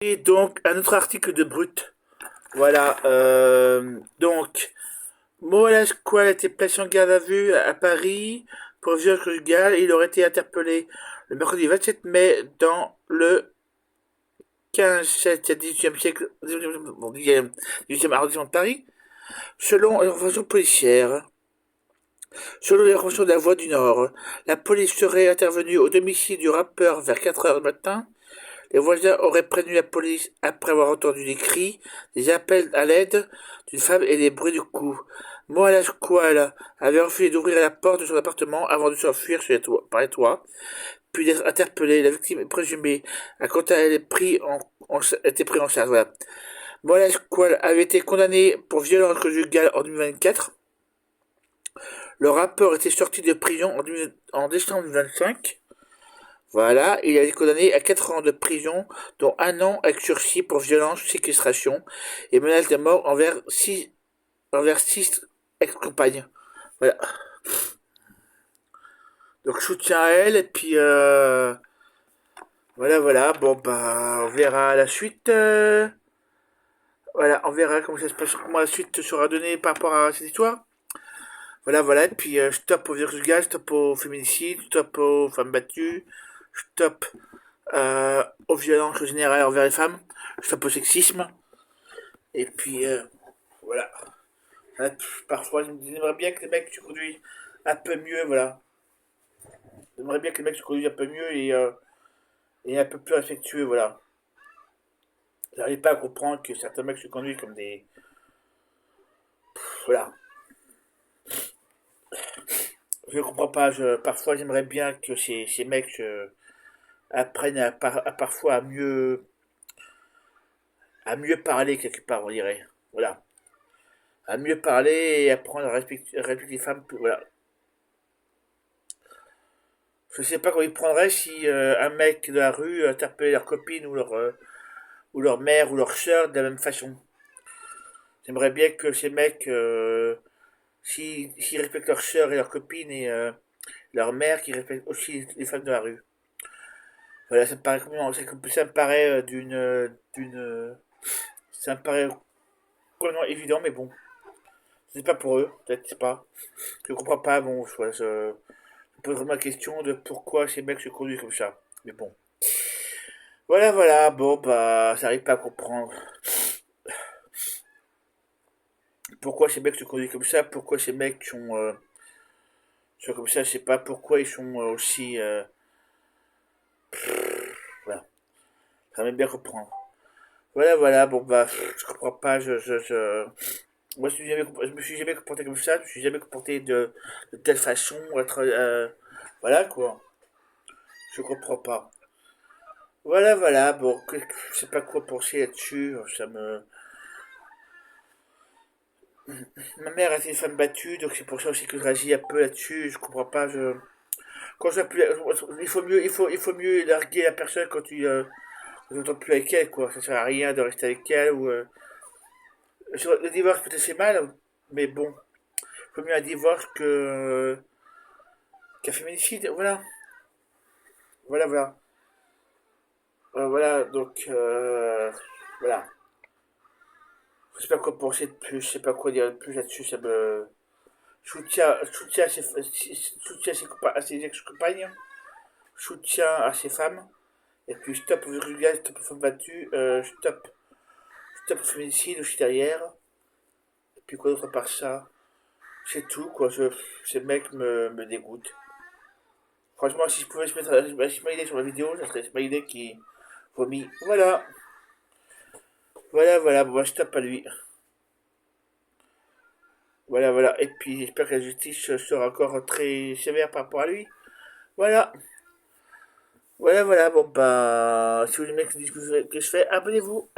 Et donc, un autre article de Brut. Voilà. Donc, Mohamed Squal a été placé en garde à vue à Paris pour viol conjugal. Il aurait été interpellé le mercredi 27 mai dans le 15, 7, 18e siècle, 18e arrondissement de Paris, selon l'information policière. Selon les informations de la Voix du Nord, la police serait intervenue au domicile du rappeur vers 4 heures du matin. Les voisins auraient prévenu la police après avoir entendu des cris, des appels à l'aide d'une femme et des bruits de coups. Mohamed Squal avait refusé d'ouvrir la porte de son appartement avant de s'enfuir par les toits, puis d'être interpellé. La victime présumée a quant à elle été pris en charge. Voilà. Mohamed Squal avait été condamné pour violence conjugale en 2024. Le rappeur était sorti de prison en décembre 2025. Voilà, il a été condamné à 4 ans de prison, dont 1 an avec sursis pour violence, séquestration et menace de mort envers six ex-compagnes. Voilà. Donc soutien à elle, et puis voilà. Bon, bah, on verra la suite. Voilà, on verra comment ça se passe, comment la suite sera donnée par rapport à cette histoire. Voilà, et puis stop au virus gaz, stop au féminicide, stop aux femmes battues, stop aux violences générales envers les femmes, stop au sexisme, et puis voilà. Parfois, j'aimerais bien que les mecs se conduisent un peu mieux, voilà. J'aimerais bien que les mecs se conduisent un peu mieux et un peu plus respectueux, voilà. J'arrive pas à comprendre que certains mecs se conduisent comme des... Voilà. Je ne comprends pas, parfois j'aimerais bien que ces mecs apprennent parfois à mieux parler quelque part, on dirait. Voilà. À mieux parler et apprendre à respecter les femmes. Voilà. Je sais pas comment ils prendraient si un mec de la rue interpellait leur copine ou leur mère ou leur soeur de la même façon. J'aimerais bien que ces mecs, s'ils respectent leur soeur et leur copine et leur mère, qu'ils respectent aussi les femmes de la rue. Voilà, ça me paraît ça me paraît complètement évident, mais bon, c'est pas pour eux, peut-être, c'est pas. Je comprends pas, bon, je pose vraiment la question de pourquoi ces mecs se conduisent comme ça. Mais bon. Voilà, bon, bah, ça arrive pas à comprendre pourquoi ces mecs se conduisent comme ça, pourquoi ces mecs sont comme ça, je sais pas pourquoi ils sont aussi. Voilà, ça m'aime bien comprendre. Voilà, bon, bah, je comprends pas, moi, je me suis jamais comporté comme ça, je me suis jamais comporté de telle façon, voilà, quoi. Je comprends pas. Voilà, bon, je sais pas quoi penser là-dessus, ça me... Ma mère a été une femme battue, donc c'est pour ça aussi que je réagis un peu là-dessus, je comprends pas, Quand je plus... il faut mieux larguer la personne quand tu n'entends plus avec elle, quoi. Ça sert à rien de rester avec elle, ou... Le divorce peut-être c'est mal, mais bon, il faut mieux un divorce qu'un féminicide, voilà. Voilà, donc, voilà. Je sais pas quoi penser de plus, je sais pas quoi dire de plus là-dessus, ça me... Soutien à ses ex-compagnes, soutien à ses femmes, et puis stop au vulgaire, stop aux femmes battues, stop au féminicide aussi derrière, et puis quoi d'autre par ça, c'est tout, quoi, ces mecs me dégoûtent. Franchement, si je pouvais se mettre un smiley sur la vidéo, ça serait smiley qui vomit. Voilà, bon, bah, stop à lui. Voilà, et puis j'espère que la justice sera encore très sévère par rapport à lui. Voilà, bon bah, si vous aimez que je fais, abonnez-vous.